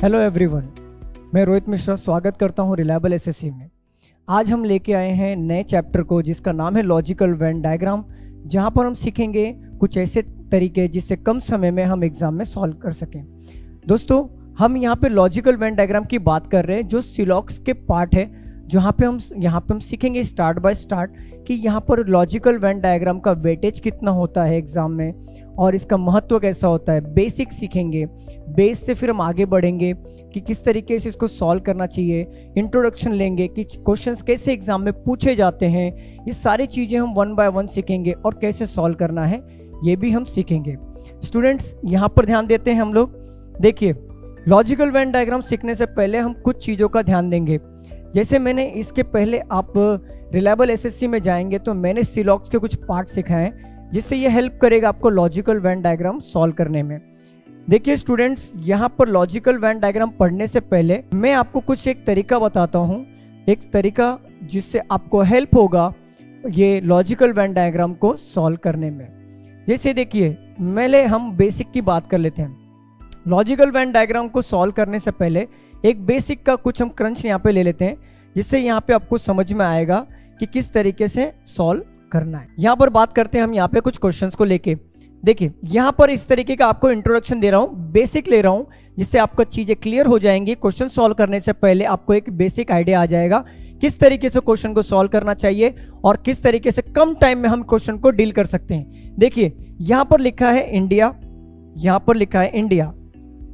Hello everyone, मैं रोहित मिश्रा स्वागत करता हूं रिलायबल एसएससी में। आज हम लेके आए हैं नए चैप्टर को जिसका नाम है लॉजिकल वेन डायग्राम, जहां पर हम सीखेंगे कुछ ऐसे तरीके जिससे कम समय में हम एग्जाम में सॉल्व कर सकें। दोस्तों, हम यहां पे लॉजिकल वेन डायग्राम की बात कर रहे हैं जो सिलॉक्स के पार्ट है, जहाँ पे हम सीखेंगे स्टार्ट बाय स्टार्ट कि यहाँ पर लॉजिकल वेन डायग्राम का वेटेज कितना होता है एग्जाम में और इसका महत्व कैसा होता है। बेसिक सीखेंगे, बेस से फिर हम आगे बढ़ेंगे कि किस तरीके से इसको सॉल्व करना चाहिए। इंट्रोडक्शन लेंगे कि क्वेश्चंस कैसे एग्जाम में पूछे जाते हैं, ये सारी चीज़ें हम वन बाय वन सीखेंगे और कैसे सॉल्व करना है ये भी हम सीखेंगे। स्टूडेंट्स, यहाँ पर ध्यान देते हैं हम लोग। देखिए, लॉजिकल वेन डायग्राम सीखने से पहले हम कुछ चीज़ों का ध्यान देंगे। जैसे मैंने इसके पहले आप रिलायबल एसएससी में जाएंगे तो मैंने सिलॉक्स के कुछ पार्ट सिखाए हैं जिससे ये हेल्प करेगा आपको लॉजिकल वेन डायग्राम सॉल्व करने में। देखिए स्टूडेंट्स, यहाँ पर लॉजिकल वेन डायग्राम पढ़ने से पहले मैं आपको कुछ एक तरीका बताता हूँ, एक तरीका जिससे आपको हेल्प होगा ये लॉजिकल वेन डायग्राम को सॉल्व करने में। जैसे देखिए, पहले हम बेसिक की बात कर लेते हैं। लॉजिकल वेन डायग्राम को सॉल्व करने से पहले एक बेसिक का कुछ हम क्रंच यहाँ पे ले लेते हैं, जिससे यहाँ पे आपको समझ में आएगा कि किस तरीके से सॉल्व करना है। यहाँ पर बात करते हैं हम यहाँ पे कुछ क्वेश्चंस को लेके। देखिए, यहाँ पर इस तरीके का आपको इंट्रोडक्शन दे रहा हूँ, बेसिक ले रहा हूँ, जिससे आपको चीज़ें क्लियर हो जाएंगी। क्वेश्चन सॉल्व करने से पहले आपको एक बेसिक आइडिया आ जाएगा किस तरीके से क्वेश्चन को सॉल्व करना चाहिए और किस तरीके से कम टाइम में हम क्वेश्चन को डील कर सकते हैं। देखिए, यहाँ पर लिखा है इंडिया, यहाँ पर लिखा है इंडिया,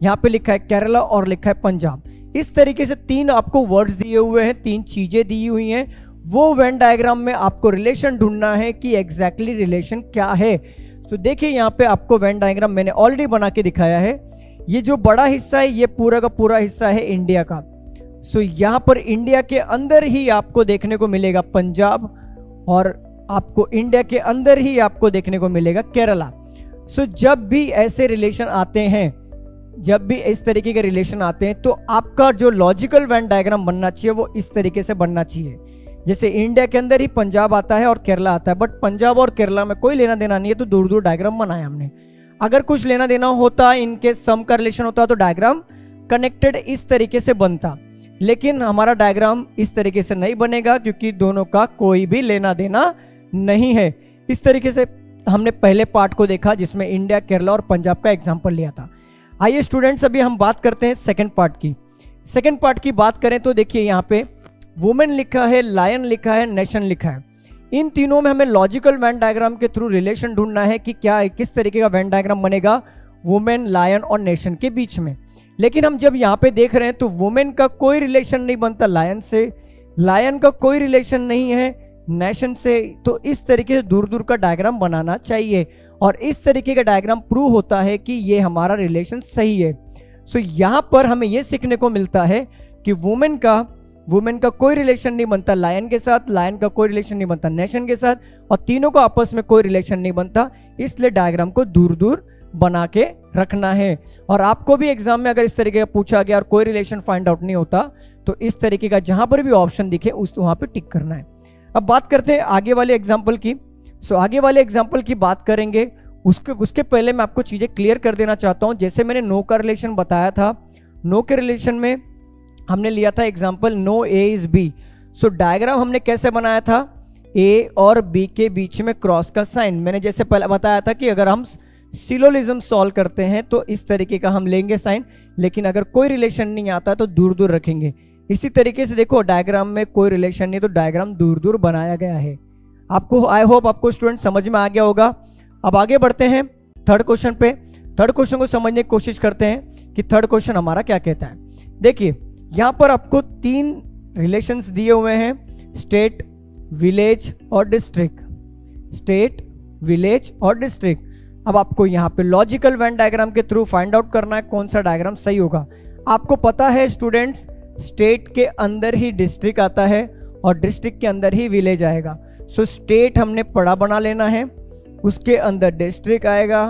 यहाँ पे लिखा है केरला और लिखा है पंजाब। इस तरीके से तीन आपको वर्ड्स दिए हुए हैं, तीन चीजें दी हुई हैं। वो वेन डायग्राम में आपको रिलेशन ढूंढना है कि एग्जैक्टली रिलेशन क्या है। तो देखिए, यहाँ पे आपको वेन डायग्राम मैंने ऑलरेडी बना के दिखाया है। ये जो बड़ा हिस्सा है ये पूरा का पूरा हिस्सा है इंडिया का। सो यहाँ पर इंडिया के अंदर ही आपको देखने को मिलेगा पंजाब और आपको इंडिया के अंदर ही आपको देखने को मिलेगा केरला। सो जब भी ऐसे रिलेशन आते हैं, जब भी इस तरीके के रिलेशन आते हैं, तो आपका जो लॉजिकल वेन डायग्राम बनना चाहिए वो इस तरीके से बनना चाहिए। जैसे इंडिया के अंदर ही पंजाब आता है और केरला आता है, बट पंजाब और केरला में कोई लेना देना नहीं है, तो दूर दूर डायग्राम बनाया हमने। अगर कुछ लेना देना होता, इनके सम का रिलेशन होता, तो डायग्राम कनेक्टेड इस तरीके से बनता। लेकिन हमारा डायग्राम इस तरीके से नहीं बनेगा क्योंकि दोनों का कोई भी लेना देना नहीं है। इस तरीके से हमने पहले पार्ट को देखा जिसमें इंडिया, केरला और पंजाब का एग्जाम्पल लिया था। आइए स्टूडेंट्स, अभी हम बात करते हैं सेकंड पार्ट की। सेकंड पार्ट की बात करें तो देखिए, यहाँ पे वुमेन लिखा है, लायन लिखा है, नेशन लिखा है। इन तीनों में हमें लॉजिकल वेन डायग्राम के थ्रू रिलेशन ढूंढना है कि क्या किस तरीके का वेन डायग्राम बनेगा वुमेन, लायन और नेशन के बीच में। लेकिन हम जब यहाँ पे देख रहे हैं तो वुमेन का कोई रिलेशन नहीं बनता लायन से, लायन का कोई रिलेशन नहीं है नेशन से। तो इस तरीके से दूर दूर का डायग्राम बनाना चाहिए और इस तरीके का डायग्राम प्रूव होता है कि ये हमारा रिलेशन सही है। सो यहाँ पर हमें ये सीखने को मिलता है कि वुमेन का कोई रिलेशन नहीं बनता लायन के साथ, लायन का कोई रिलेशन नहीं बनता नेशन के साथ, और तीनों को आपस में कोई रिलेशन नहीं बनता। इसलिए डायग्राम को दूर दूर बना के रखना है। और आपको भी एग्जाम में अगर इस तरीके का पूछा गया और कोई रिलेशन फाइंड आउट नहीं होता तो इस तरीके का जहां पर भी ऑप्शन दिखे उस वहां पे टिक करना है। अब बात करते हैं आगे वाले एग्जाम्पल की। आगे वाले एग्जाम्पल की बात करेंगे, उसके पहले मैं आपको चीजें क्लियर कर देना चाहता हूं। जैसे मैंने नो का रिलेशन बताया था, नो के रिलेशन में हमने लिया था example no A is B. So diagram हमने कैसे बनाया था, ए और बी के बीच में क्रॉस का साइन। मैंने जैसे पहले बताया था कि अगर हम सिलोजिज्म सॉल्व करते हैं तो इस तरीके का हम लेंगे साइन, लेकिन अगर कोई रिलेशन नहीं आता तो दूर दूर रखेंगे। इसी तरीके से देखो, डायग्राम में कोई रिलेशन नहीं तो डायग्राम दूर दूर बनाया गया है। आपको आई होप आपको स्टूडेंट समझ में आ गया होगा। अब आगे बढ़ते हैं थर्ड क्वेश्चन पे। थर्ड क्वेश्चन को समझने की कोशिश करते हैं कि थर्ड क्वेश्चन हमारा क्या कहता है। देखिए, यहाँ पर आपको तीन रिलेशंस दिए हुए हैं, स्टेट, विलेज और डिस्ट्रिक्ट। स्टेट, विलेज और डिस्ट्रिक्ट। अब आपको यहाँ पे लॉजिकल वेन डायग्राम के थ्रू फाइंड आउट करना है कौन सा डायग्राम सही होगा। आपको पता है स्टूडेंट्स, स्टेट के अंदर ही डिस्ट्रिक्ट आता है और डिस्ट्रिक्ट के अंदर ही विलेज आएगा। सो स्टेट हमने बड़ा बना लेना है, उसके अंदर डिस्ट्रिक्ट आएगा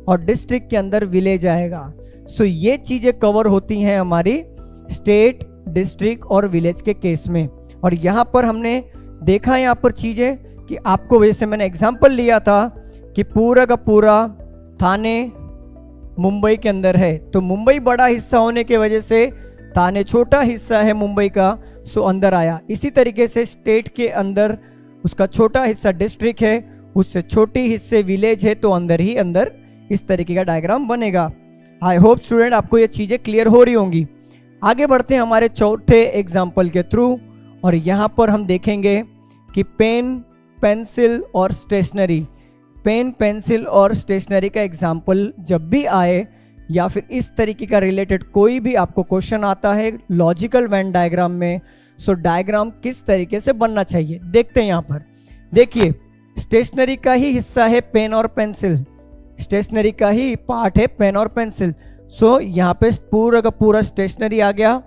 और डिस्ट्रिक्ट के अंदर विलेज आएगा। सो ये चीजें कवर होती हैं हमारी स्टेट, डिस्ट्रिक्ट और विलेज के केस में। और यहाँ पर हमने देखा यहाँ पर चीजें कि आपको, वैसे मैंने एग्जाम्पल लिया था कि पूरा का पूरा थाने, मुंबई के अंदर है, तो मुंबई बड़ा हिस्सा होने की वजह से थाने छोटा हिस्सा है मुंबई का, सो अंदर आया। इसी तरीके से स्टेट के अंदर उसका छोटा हिस्सा डिस्ट्रिक्ट है, उससे छोटी हिस्से विलेज है, तो अंदर ही अंदर इस तरीके का डायग्राम बनेगा। आई होप स्टूडेंट आपको ये चीज़ें क्लियर हो रही होंगी। आगे बढ़ते हैं हमारे चौथे एग्जाम्पल के थ्रू, और यहाँ पर हम देखेंगे कि पेन, पेंसिल और स्टेशनरी। पेन, पेंसिल और स्टेशनरी का एग्जाम्पल जब भी आए या फिर इस तरीके का रिलेटेड कोई भी आपको क्वेश्चन आता है लॉजिकल वेन डायग्राम में, सो डायग्राम किस तरीके से बनना चाहिए देखते हैं। यहाँ पर देखिए, स्टेशनरी का ही हिस्सा है पेन और पेंसिल, स्टेशनरी का ही पार्ट है पेन और पेंसिल। सो यहाँ पे पूरा का पूरा स्टेशनरी आ गया,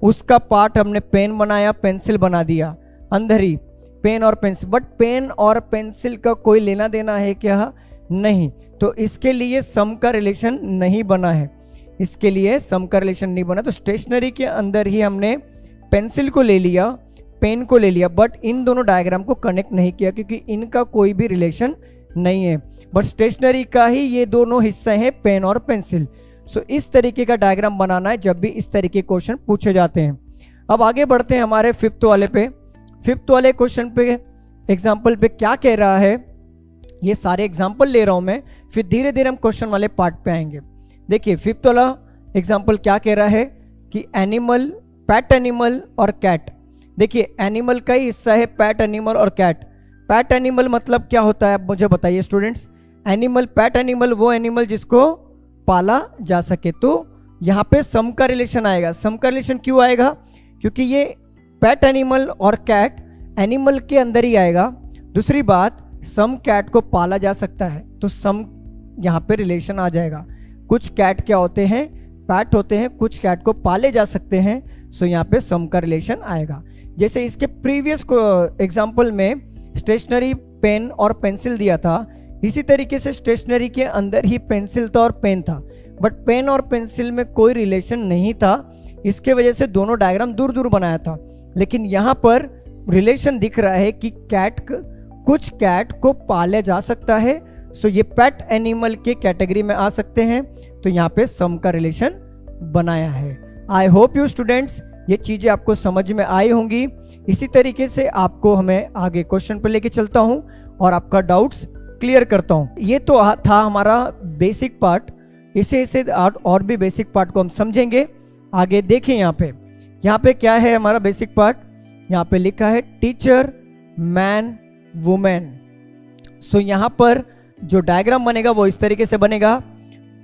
उसका पार्ट हमने पेन बनाया, पेंसिल बना दिया अंदर ही, पेन और पेंसिल। बट पेन और पेंसिल का कोई लेना देना है क्या? नहीं, तो इसके लिए सम का रिलेशन नहीं बना है, इसके लिए सम का रिलेशन नहीं बना। तो स्टेशनरी के अंदर ही हमने पेंसिल को ले लिया, पेन को ले लिया, बट इन दोनों डायग्राम को कनेक्ट नहीं किया क्योंकि इनका कोई भी रिलेशन नहीं है। बट स्टेशनरी का ही ये दोनों हिस्से हैं पेन और पेंसिल। सो इस तरीके का डायग्राम बनाना है जब भी इस तरीके के क्वेश्चन पूछे जाते हैं। अब आगे बढ़ते हैं हमारे फिफ्थ वाले पे। फिफ्थ वाले क्वेश्चन पे एग्जाम्पल पे क्या कह रहा है, ये सारे एग्जाम्पल ले रहा हूं मैं, फिर धीरे धीरे हम क्वेश्चन वाले पार्ट पे आएंगे। देखिए फिफ्थ वाला एग्जाम्पल क्या कह रहा है कि एनिमल, पैट एनिमल और कैट। देखिए एनिमल का ही हिस्सा है पैट एनिमल और कैट। पैट एनिमल मतलब क्या होता है आप मुझे बताइए स्टूडेंट्स। एनिमल, पैट एनिमल वो एनिमल जिसको पाला जा सके। तो यहाँ पे सम का रिलेशन आएगा। सम का रिलेशन क्यों आएगा? क्योंकि ये पैट एनिमल और कैट एनिमल के अंदर ही आएगा। दूसरी बात, सम कैट को पाला जा सकता है, तो सम यहाँ पे रिलेशन आ जाएगा। कुछ कैट क्या होते हैं? पैट होते हैं, कुछ कैट को पाले जा सकते हैं, सो यहाँ पे सम का रिलेशन आएगा। जैसे इसके प्रीवियस एग्जाम्पल में स्टेशनरी, पेन और पेंसिल दिया था, इसी तरीके से स्टेशनरी के अंदर ही पेंसिल था और पेन था, बट पेन और पेंसिल में कोई रिलेशन नहीं था, इसके वजह से दोनों डायग्राम दूर दूर बनाया था। लेकिन यहाँ पर रिलेशन दिख रहा है कि कुछ कैट को पाला जा सकता है, सो ये पेट एनिमल के कैटेगरी में आ सकते हैं, तो यहाँ पे सम का रिलेशन बनाया है। आई होप यू स्टूडेंट्स ये चीज़ें आपको समझ में आई होंगी। इसी तरीके से आपको हमें आगे क्वेश्चन पर लेके चलता हूँ और आपका डाउट्स क्लियर करता हूँ। ये तो था हमारा बेसिक पार्ट, इसे और भी बेसिक पार्ट को हम समझेंगे। आगे देखें यहाँ पे क्या है हमारा बेसिक पार्ट। यहाँ पे लिखा है टीचर, मैन, वुमेन। सो यहाँ पर जो डायग्राम बनेगा वो इस तरीके से बनेगा।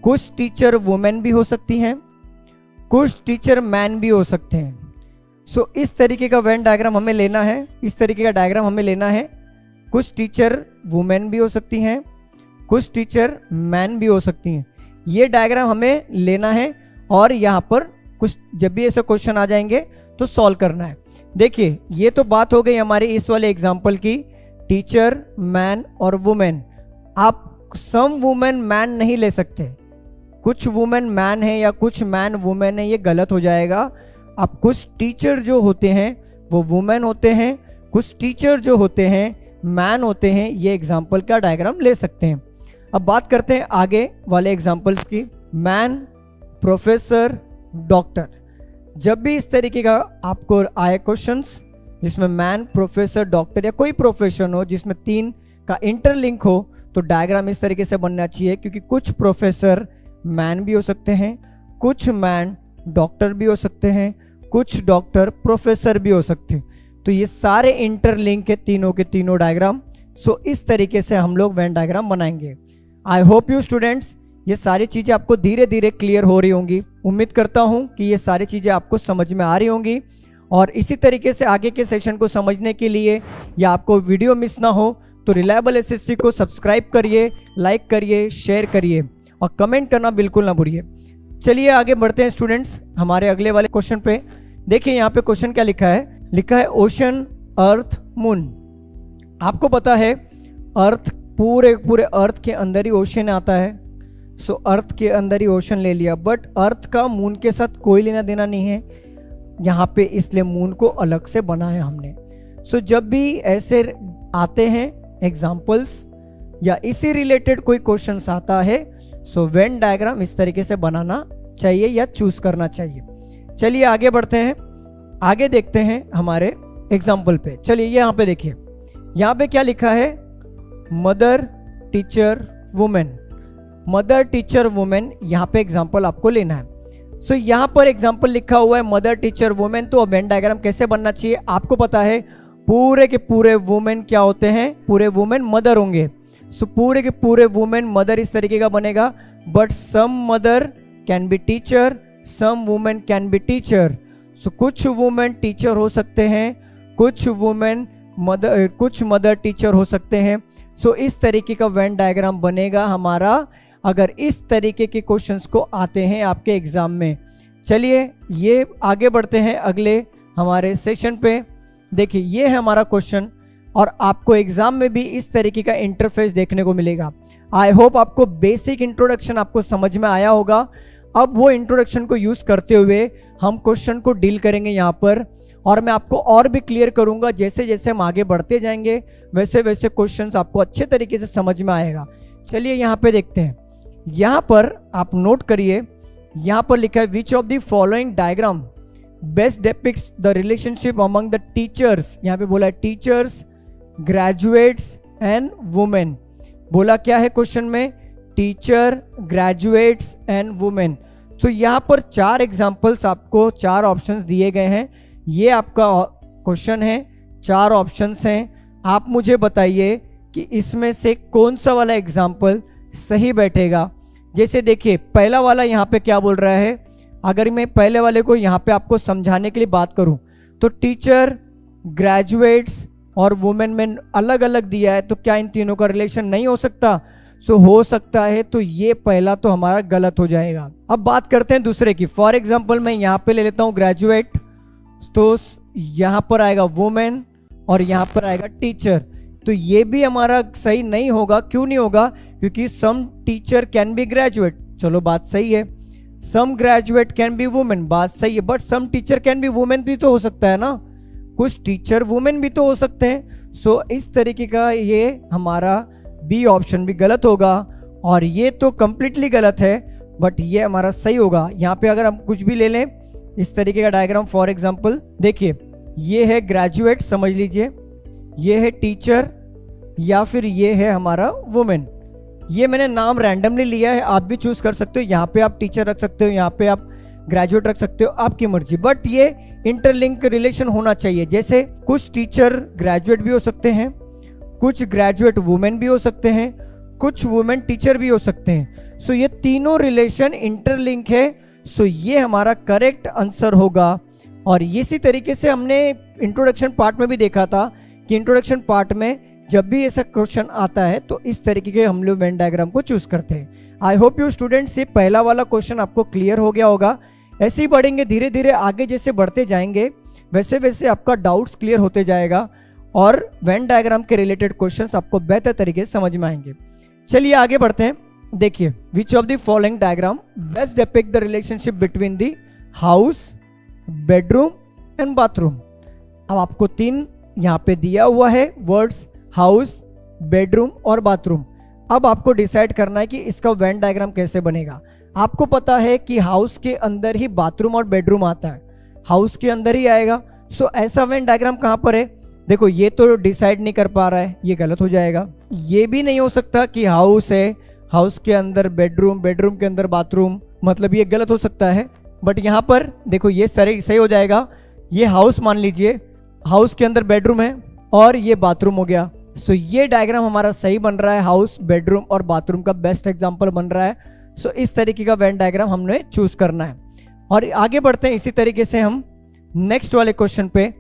कुछ टीचर वुमेन भी हो सकती हैं, कुछ टीचर मैन भी हो सकते हैं। सो इस तरीके का वेन डायग्राम हमें लेना है, इस तरीके का डायग्राम हमें लेना है। कुछ टीचर वुमेन भी हो सकती हैं, कुछ टीचर मैन भी हो सकती हैं। ये डायग्राम हमें लेना है और यहाँ पर कुछ जब भी ऐसे क्वेश्चन आ जाएंगे तो सॉल्व करना है। देखिए ये तो बात हो गई हमारी इस वाले एग्जाम्पल की, टीचर, मैन और वुमेन। आप सम वुमेन मैन नहीं ले सकते, कुछ वुमेन मैन है या कुछ मैन वुमेन है, ये गलत हो जाएगा। आप कुछ टीचर जो होते हैं वो वुमेन होते हैं, कुछ टीचर जो होते हैं मैन होते हैं, ये एग्जाम्पल का डायग्राम ले सकते हैं। अब बात करते हैं आगे वाले एग्जाम्पल्स की। Man, professor, doctor. जब भी इस तरीके का आपको आए क्वेश्चंस जिसमें मैन, प्रोफेसर, डॉक्टर या कोई प्रोफेशन हो जिसमें तीन का इंटरलिंक हो, तो डायग्राम इस तरीके से बनना चाहिए, क्योंकि कुछ प्रोफेसर मैन भी हो सकते हैं, कुछ मैन डॉक्टर भी हो सकते हैं, कुछ डॉक्टर प्रोफेसर भी हो सकते हैं। तो ये सारे इंटरलिंक के तीनों डायग्राम। सो इस तरीके से हम लोग वेन डायग्राम बनाएंगे। आई होप यू स्टूडेंट्स ये सारी चीज़ें आपको धीरे धीरे क्लियर हो रही होंगी। उम्मीद करता हूँ कि ये सारी चीज़ें आपको समझ में आ रही होंगी। और इसी तरीके से आगे के सेशन को समझने के लिए या आपको वीडियो मिस ना हो तो रिलायबल एसएससी को सब्सक्राइब करिए, लाइक करिए, शेयर करिए और कमेंट करना बिल्कुल ना भूलिए। चलिए आगे बढ़ते हैं स्टूडेंट्स हमारे अगले वाले क्वेश्चन पे। देखिए यहाँ पे क्वेश्चन क्या लिखा है, लिखा है ओशन, अर्थ, मून। आपको पता है अर्थ, पूरे अर्थ के अंदर ही ओशन आता है। सो अर्थ के अंदर ही ओशन ले लिया, बट अर्थ का मून के साथ कोई लेना देना नहीं है यहाँ पे, इसलिए मून को अलग से बनाया हमने। सो जब भी ऐसे आते हैं एग्जाम्पल्स या इसी रिलेटेड कोई क्वेश्चंस आता है, सो वेन डायग्राम इस तरीके से बनाना चाहिए या चूज करना चाहिए। चलिए आगे बढ़ते हैं, आगे देखते हैं हमारे एग्जाम्पल पे। चलिए यहाँ पे देखिए, यहाँ पे क्या लिखा है, mother teacher women. Mother teacher women, यहाँ पे एग्जाम्पल आपको लेना है। सो यहाँ पर एग्जाम्पल लिखा हुआ है मदर टीचर वुमेन, तो वेन डायग्राम कैसे बनना चाहिए आपको पता है। पूरे के पूरे वुमेन क्या होते हैं, पूरे वुमेन मदर होंगे। सो पूरे के पूरे वुमेन मदर इस तरीके का बनेगा, but some mother can be teacher, some women can be teacher. So कुछ वुमेन टीचर हो सकते हैं, कुछ वुमेन मदर, कुछ मदर टीचर हो सकते हैं। सो इस तरीके का वेन डायग्राम बनेगा हमारा, अगर इस तरीके के क्वेश्चंस को आते हैं आपके एग्जाम में। चलिए ये आगे बढ़ते हैं अगले हमारे सेशन पे। देखिए ये है हमारा क्वेश्चन, और आपको एग्जाम में भी इस तरीके का इंटरफेस देखने को मिलेगा। आई होप आपको बेसिक इंट्रोडक्शन आपको समझ में आया होगा। अब वो इंट्रोडक्शन को यूज करते हुए हम क्वेश्चन को डील करेंगे यहाँ पर, और मैं आपको और भी क्लियर करूंगा। जैसे जैसे हम आगे बढ़ते जाएंगे वैसे वैसे क्वेश्चंस आपको अच्छे तरीके से समझ में आएगा। चलिए यहाँ पे देखते हैं, यहाँ पर आप नोट करिए, यहाँ पर लिखा है which of the following diagram best depicts the relationship among the teachers. यहाँ पे बोला है टीचर्स, ग्रेजुएट्स एंड वुमेन। बोला क्या है क्वेश्चन में, टीचर, ग्रेजुएट्स एंड वुमेन। तो यहाँ पर 4 एग्जाम्पल्स आपको, 4 ऑप्शंस दिए गए हैं। ये आपका क्वेश्चन है, 4 ऑप्शंस हैं। आप मुझे बताइए कि इसमें से कौन सा वाला एग्जाम्पल सही बैठेगा। जैसे देखिए पहला वाला यहाँ पे क्या बोल रहा है, अगर मैं पहले वाले को यहाँ पे आपको समझाने के लिए बात करूँ तो टीचर, ग्रेजुएट्स और वुमेन में अलग अलग दिया है, तो क्या इन तीनों का रिलेशन नहीं हो सकता? सो हो सकता है, तो ये पहला तो हमारा गलत हो जाएगा। अब बात करते हैं दूसरे की। फॉर एग्जाम्पल मैं यहाँ पे ले लेता हूँ ग्रेजुएट, तो यहाँ पर आएगा वुमेन और यहाँ पर आएगा टीचर, तो ये भी हमारा सही नहीं होगा। क्यों नहीं होगा? क्योंकि some teacher can be graduate, चलो बात सही है। Some graduate can be women, बात सही है, but some teacher can be women भी तो हो सकता है ना, कुछ टीचर वुमेन भी तो हो सकते हैं। सो इस तरीके का ये हमारा बी ऑप्शन भी गलत होगा, और ये तो कंप्लीटली गलत है, बट ये हमारा सही होगा। यहाँ पे अगर हम कुछ भी ले लें इस तरीके का डायग्राम, फॉर एग्जांपल देखिए ये है ग्रेजुएट समझ लीजिए, ये है टीचर, या फिर ये है हमारा वुमेन। ये मैंने नाम रैंडमली लिया है, आप भी चूज कर सकते हो। यहाँ पे आप टीचर रख सकते हो, यहाँ पे आप ग्रेजुएट रख सकते हो, आपकी मर्जी, बट ये इंटरलिंक रिलेशन होना चाहिए। जैसे कुछ टीचर ग्रेजुएट भी हो सकते हैं, कुछ ग्रेजुएट वुमेन भी हो सकते हैं, कुछ वुमेन टीचर भी हो सकते हैं। सो ये तीनों रिलेशन इंटरलिंक है, सो ये हमारा करेक्ट आंसर होगा। और इसी तरीके से हमने इंट्रोडक्शन पार्ट में भी देखा था कि इंट्रोडक्शन पार्ट में जब भी ऐसा क्वेश्चन आता है तो इस तरीके के हम लोग वेन डायग्राम को चूज करते हैं। आई होप यू स्टूडेंट्स ये पहला वाला क्वेश्चन आपको क्लियर हो गया होगा। ऐसे ही बढ़ेंगे धीरे धीरे आगे, जैसे बढ़ते जाएंगे वैसे वैसे आपका डाउट्स क्लियर होते जाएगा और वेन डायग्राम के रिलेटेड क्वेश्चंस आपको बेहतर तरीके से समझ में आएंगे। चलिए आगे बढ़ते हैं। देखिए which of the following diagram best depict the relationship between the house, bedroom and bathroom. अब आपको 3 यहाँ पे दिया हुआ है वर्ड्स, हाउस, बेडरूम और बाथरूम। अब आपको डिसाइड करना है कि इसका वेन डायग्राम कैसे बनेगा। आपको पता है कि हाउस के अंदर ही बाथरूम और बेडरूम आता है, हाउस के अंदर ही आएगा। सो ऐसा वेन डायग्राम कहाँ पर है? देखो ये तो डिसाइड नहीं कर पा रहा है, ये गलत हो जाएगा। ये भी नहीं हो सकता कि हाउस है, हाउस के अंदर बेडरूम, बेडरूम के अंदर बाथरूम, मतलब ये गलत हो सकता है। बट यहाँ पर देखो ये सही हो जाएगा। ये हाउस मान लीजिए, हाउस के अंदर बेडरूम है और ये बाथरूम हो गया। सो ये डायग्राम हमारा सही बन रहा है, हाउस, बेडरूम और बाथरूम का बेस्ट एग्जांपल बन रहा है। सो इस तरीके का वेन डायग्राम हमने चूज करना है। और आगे बढ़ते हैं, इसी तरीके से हम नेक्स्ट वाले क्वेश्चन पे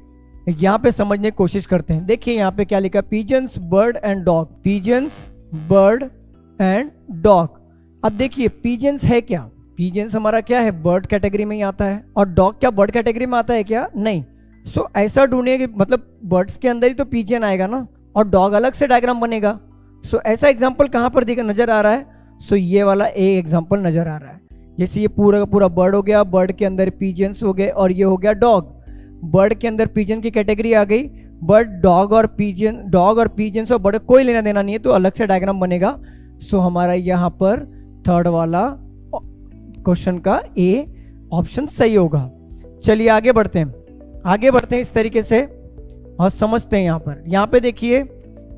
यहाँ पे समझने की कोशिश करते हैं। देखिए यहाँ पे क्या लिखा, pigeons, bird and dog. Pigeons, bird and dog. अब देखिए पिजन्स है क्या? पिजन्स हमारा क्या है? बर्ड कैटेगरी में ही आता है। और डॉग क्या बर्ड कैटेगरी में आता है क्या? नहीं। सो ऐसा ढूंढिए कि मतलब बर्ड्स के अंदर ही तो पिजन आएगा ना, और डॉग अलग से डायग्राम बनेगा। सो ऐसा एग्जाम्पल कहाँ पर दिखा नजर आ रहा है? सो ये वाला ए एग्जाम्पल नजर आ रहा है। जैसे ये पूरा का पूरा बर्ड हो गया, बर्ड के अंदर पिजन्स हो गए, और ये हो गया डॉग। बर्ड के अंदर पिजन की कैटेगरी आ गई, बट डॉग और पिजन और बर्ड कोई लेना देना नहीं है, तो अलग से डायग्राम बनेगा। सो हमारा यहाँ पर थर्ड वाला क्वेश्चन का ए ऑप्शन सही होगा। चलिए आगे बढ़ते हैं इस तरीके से और समझते हैं। यहाँ पे देखिए,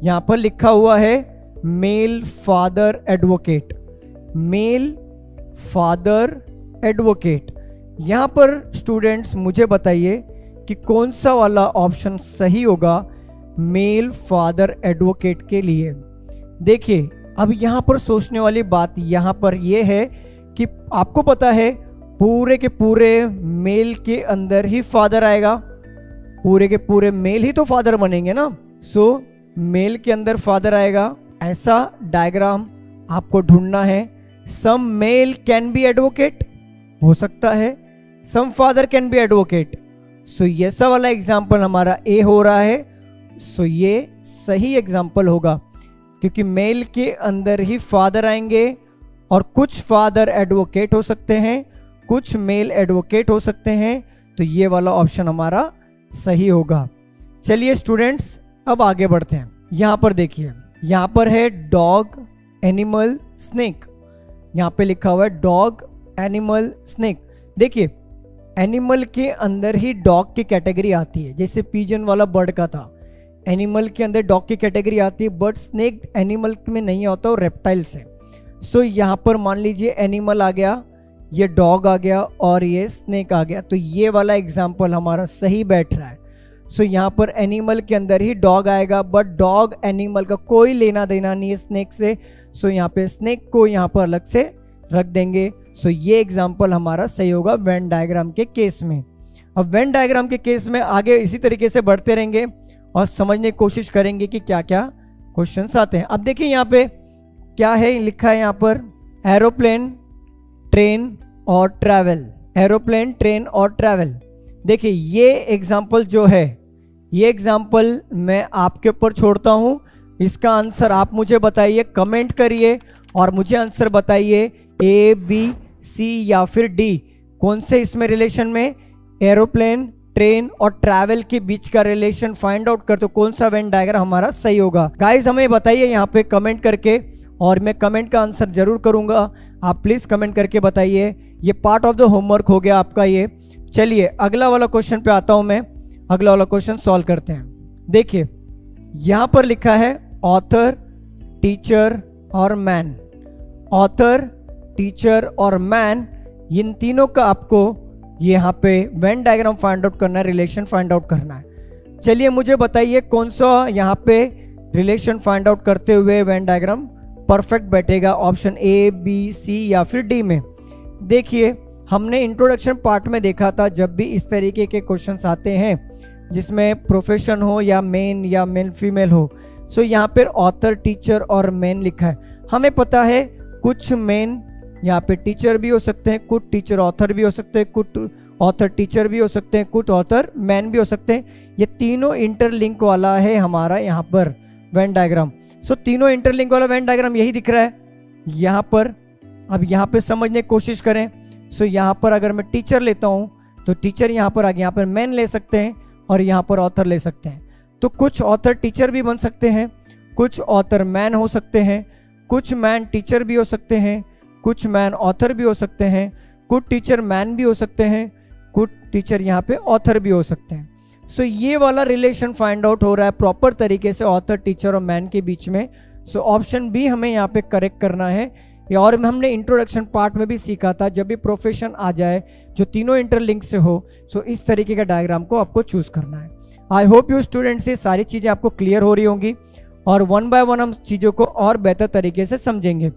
यहाँ पर लिखा हुआ है male father advocate, male father advocate. यहाँ पर स्टूडेंट्स मुझे बताइए कि कौन सा वाला ऑप्शन सही होगा मेल फादर एडवोकेट के लिए। देखिए, अब यहाँ पर सोचने वाली बात यहाँ पर ये है कि आपको पता है पूरे के पूरे मेल के अंदर ही फादर आएगा, पूरे के पूरे मेल ही तो फादर बनेंगे ना। सो मेल के अंदर फादर आएगा, ऐसा डायग्राम आपको ढूंढना है। सम मेल कैन बी एडवोकेट, हो सकता है सम फादर कैन बी एडवोकेट। सो ये सा वाला एग्जाम्पल हमारा ए हो रहा है। सो ये सही एग्जाम्पल होगा क्योंकि मेल के अंदर ही फादर आएंगे और कुछ फादर एडवोकेट हो सकते हैं, कुछ मेल एडवोकेट हो सकते हैं। तो ये वाला ऑप्शन हमारा सही होगा। चलिए स्टूडेंट्स अब आगे बढ़ते हैं। यहाँ पर देखिए, यहाँ पर है डॉग एनिमल स्नेक, यहाँ पे लिखा हुआ है डॉग एनिमल स्नेक। देखिए, एनिमल के अंदर ही डॉग की कैटेगरी आती है, जैसे पिजन वाला बर्ड का था, एनिमल के अंदर डॉग की कैटेगरी आती है, बट स्नेक एनिमल में नहीं होता, वो रेप्टाइल्स है। सो यहाँ पर मान लीजिए एनिमल आ गया, ये डॉग आ गया और ये स्नेक आ गया, तो ये वाला एग्जाम्पल हमारा सही बैठ रहा है। सो यहाँ पर एनिमल के अंदर ही डॉग आएगा, बट डॉग एनिमल का कोई लेना देना नहीं है स्नेक से। सो यहाँ पे स्नेक को यहाँ पर अलग से रख देंगे। सो ये एग्जाम्पल हमारा सही होगा वेन डायग्राम के केस में। अब वेन डायग्राम के केस में आगे इसी तरीके से बढ़ते रहेंगे और समझने की कोशिश करेंगे कि क्या क्या क्वेश्चंस आते हैं। अब देखिए यहाँ पे क्या है लिखा है, यहाँ पर एरोप्लेन, ट्रेन और ट्रैवल, एरोप्लेन, ट्रेन और ट्रैवल। देखिए ये एग्जाम्पल जो है, ये एग्जाम्पल मैं आपके ऊपर छोड़ता हूँ। इसका आंसर आप मुझे बताइए, कमेंट करिए और मुझे आंसर बताइए ए, बी, सी या फिर डी, कौन से इसमें रिलेशन में एरोप्लेन, ट्रेन और ट्रैवल के बीच का रिलेशन फाइंड आउट कर, तो कौन सा वेन डायग्राम हमारा सही होगा। गाइस हमें बताइए यहाँ पे कमेंट करके, और मैं कमेंट का आंसर जरूर करूंगा, आप प्लीज कमेंट करके बताइए। ये पार्ट ऑफ द होमवर्क हो गया आपका ये। चलिए अगला वाला क्वेश्चन पे आता हूं मैं, अगला वाला क्वेश्चन सॉल्व करते हैं। देखिए यहां पर लिखा है ऑथर, टीचर और मैन। ऑथर, टीचर और मैन, इन तीनों का आपको यहाँ पे वेन डायग्राम फाइंड आउट करना है, रिलेशन फाइंड आउट करना है। चलिए मुझे बताइए कौन सा यहाँ पे रिलेशन फाइंड आउट करते हुए वेन डायग्राम परफेक्ट बैठेगा, ऑप्शन ए, बी, सी या फिर डी में। देखिए हमने इंट्रोडक्शन पार्ट में देखा था, जब भी इस तरीके के क्वेश्चंस आते हैं जिसमें प्रोफेशन हो या मेन फीमेल हो, सो यहाँ पर ऑथर, टीचर और मैन लिखा है। हमें पता है कुछ मैन यहाँ पे टीचर भी हो सकते हैं, कुछ टीचर ऑथर भी हो सकते हैं, कुछ ऑथर टीचर भी हो सकते हैं, कुछ ऑथर मैन भी हो सकते हैं। ये तीनों इंटरलिंक वाला है हमारा यहाँ पर वेन डायग्राम। सो तीनों इंटरलिंक वाला वेन डायग्राम यही दिख रहा है यहाँ पर। अब यहाँ पे समझने की कोशिश करें। सो यहाँ पर अगर मैं टीचर लेता हूँ तो टीचर यहाँ पर आगे, यहाँ पर मैन ले सकते हैं और यहाँ पर ऑथर ले सकते हैं। तो कुछ ऑथर टीचर भी बन सकते हैं, कुछ ऑथर मैन हो सकते हैं, कुछ मैन टीचर भी हो सकते हैं, कुछ मैन ऑथर भी हो सकते हैं, कुछ टीचर मैन भी हो सकते हैं, कुछ टीचर यहाँ पे ऑथर भी हो सकते हैं। सो ये वाला रिलेशन फाइंड आउट हो रहा है प्रॉपर तरीके से ऑथर, टीचर और मैन के बीच में। सो ऑप्शन बी हमें यहाँ पे करेक्ट करना है। और हमने इंट्रोडक्शन पार्ट में भी सीखा था, जब भी प्रोफेशन आ जाए जो तीनों इंटरलिंक से हो, सो इस तरीके का डायग्राम को आपको चूज करना है। आई होप यू स्टूडेंट्स ये सारी चीज़ें आपको क्लियर हो रही होंगी और वन बाय वन हम चीज़ों को और बेहतर तरीके से समझेंगे।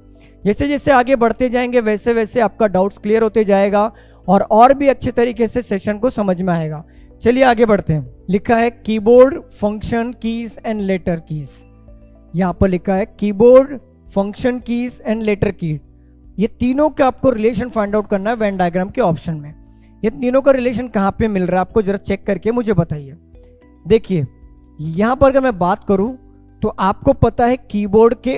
जैसे जैसे आगे बढ़ते जाएंगे वैसे वैसे आपका डाउट्स क्लियर होते जाएगा और भी अच्छे तरीके से सेशन को समझ में आएगा। चलिए आगे बढ़ते हैं। लिखा है keyboard, function keys and later keys. यहाँ पर लिखा है keyboard, function keys and later की। ये तीनों का आपको रिलेशन फाइंड आउट करना है वेन डायग्राम के ऑप्शन में। ये तीनों का रिलेशन कहाँ पे मिल रहा है आपको जरा चेक करके मुझे बताइए। देखिए यहाँ पर अगर मैं बात करूँ तो आपको पता है कीबोर्ड के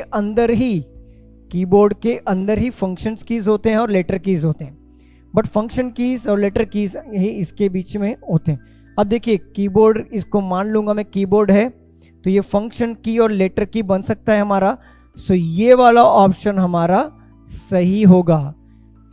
अंदर ही फंक्शंस कीज होते हैं और लेटर कीज होते हैं, बट फंक्शन कीज और लेटर कीज ही इसके बीच में होते हैं। अब देखिए कीबोर्ड, इसको मान लूंगा मैं कीबोर्ड है, तो ये फंक्शन की और लेटर की बन सकता है हमारा। सो ये वाला ऑप्शन हमारा सही होगा।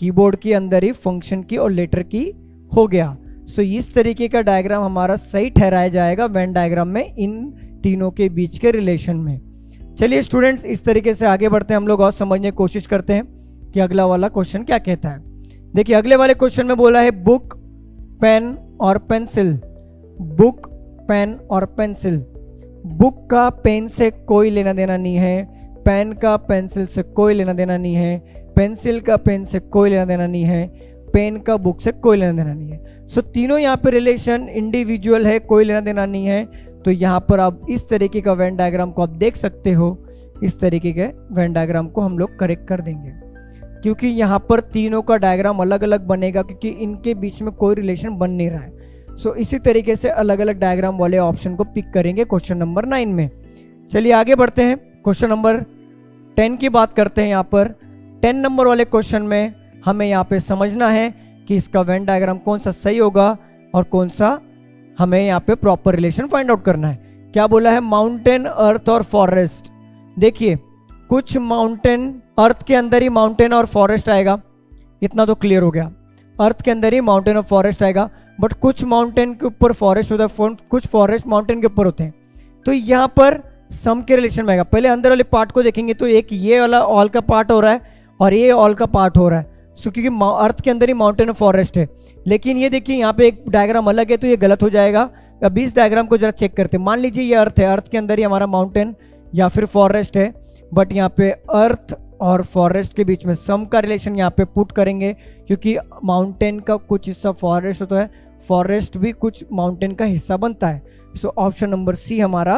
कीबोर्ड के अंदर ही फंक्शन की और लेटर की हो गया। सो इस तरीके का डायग्राम हमारा सही ठहराया जाएगा वेन डायग्राम में, इन तीनों के बीच के रिलेशन में। चलिए स्टूडेंट्स, इस तरीके से आगे बढ़ते हैं हम लोग और समझने की कोशिश करते हैं कि अगला वाला क्वेश्चन क्या कहता है। देखिए अगले वाले क्वेश्चन में बोला है बुक, पेन और पेंसिल। बुक, पेन और पेंसिल। बुक का पेन से कोई लेना देना नहीं है, पेन का पेंसिल से कोई लेना देना नहीं है, पेंसिल का पेन से कोई लेना देना नहीं है, पेन का बुक से कोई लेना देना नहीं है। सो तीनों यहाँ पे रिलेशन इंडिविजुअल है, कोई लेना देना नहीं है। तो यहाँ पर आप इस तरीके का वेन डायग्राम को आप देख सकते हो। इस तरीके के वेन डायग्राम को हम लोग करेक्ट कर देंगे, क्योंकि यहाँ पर तीनों का डायग्राम अलग अलग बनेगा, क्योंकि इनके बीच में कोई रिलेशन बन नहीं रहा है। सो इसी तरीके से अलग अलग डायग्राम वाले ऑप्शन को पिक करेंगे क्वेश्चन नंबर 9 में। चलिए आगे बढ़ते हैं, क्वेश्चन नंबर 10 की बात करते हैं। यहाँ पर 10 नंबर वाले क्वेश्चन में हमें यहाँ पे समझना है कि इसका वेन डायग्राम कौन सा सही होगा और कौन सा हमें यहाँ पे प्रॉपर रिलेशन फाइंड आउट करना है। क्या बोला है? माउंटेन, अर्थ और फॉरेस्ट। देखिए कुछ माउंटेन, अर्थ के अंदर ही माउंटेन और फॉरेस्ट आएगा, इतना तो क्लियर हो गया। अर्थ के अंदर ही माउंटेन और फॉरेस्ट आएगा, बट कुछ माउंटेन के ऊपर फॉरेस्ट होता है, कुछ फॉरेस्ट माउंटेन के ऊपर होते हैं। तो यहाँ पर सम के रिलेशन में आएगा। पहले अंदर वाले पार्ट को देखेंगे तो एक ये वाला ऑल का पार्ट हो रहा है और ये ऑल का पार्ट हो रहा है। सो क्योंकि अर्थ के अंदर ही माउंटेन और फॉरेस्ट है। लेकिन ये देखिए यहाँ पे एक डायग्राम अलग है, तो ये गलत हो जाएगा। अब इस डायग्राम को जरा चेक करते हैं। मान लीजिए ये अर्थ है, अर्थ के अंदर ही हमारा माउंटेन या फिर फॉरेस्ट है, बट यहाँ पे अर्थ और फॉरेस्ट के बीच में सम का रिलेशन यहाँ पे पुट करेंगे, क्योंकि माउंटेन का कुछ हिस्सा फॉरेस्ट होता है, फॉरेस्ट भी कुछ माउंटेन का हिस्सा बनता है। सो ऑप्शन नंबर सी हमारा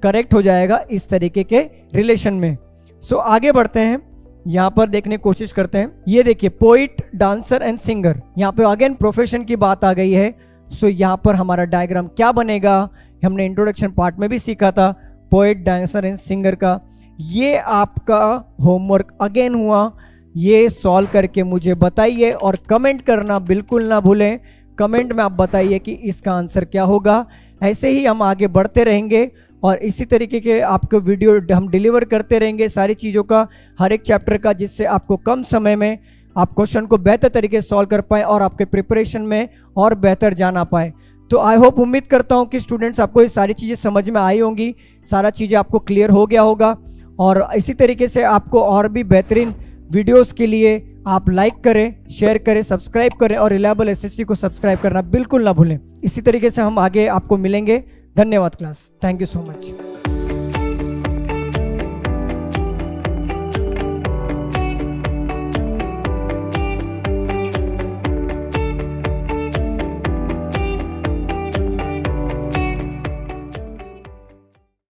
करेक्ट हो जाएगा इस तरीके के रिलेशन में। सो आगे बढ़ते हैं, यहाँ पर देखने की कोशिश करते हैं। ये देखिए पोइट, डांसर एंड सिंगर। यहाँ पे अगेन प्रोफेशन की बात आ गई है। सो यहाँ पर हमारा डायग्राम क्या बनेगा, हमने इंट्रोडक्शन पार्ट में भी सीखा था, पोइट, डांसर एंड सिंगर का। ये आपका होमवर्क अगेन हुआ, ये सॉल्व करके मुझे बताइए और कमेंट करना बिल्कुल ना भूलें। कमेंट में आप बताइए कि इसका आंसर क्या होगा। ऐसे ही हम आगे बढ़ते रहेंगे और इसी तरीके के आपको वीडियो हम डिलीवर करते रहेंगे सारी चीज़ों का, हर एक चैप्टर का, जिससे आपको कम समय में आप क्वेश्चन को बेहतर तरीके से सॉल्व कर पाए और आपके प्रिपरेशन में और बेहतर जाना पाए। तो आई होप, उम्मीद करता हूँ कि स्टूडेंट्स आपको ये सारी चीज़ें समझ में आई होंगी, सारा चीज़ें आपको क्लियर हो गया होगा। और इसी तरीके से आपको और भी बेहतरीन वीडियोस के लिए आप लाइक करें, शेयर करें, सब्सक्राइब करें और रिलायबल एसएससी को सब्सक्राइब करना बिल्कुल ना भूलें। इसी तरीके से हम आगे आपको मिलेंगे। धन्यवाद class, thank you so much.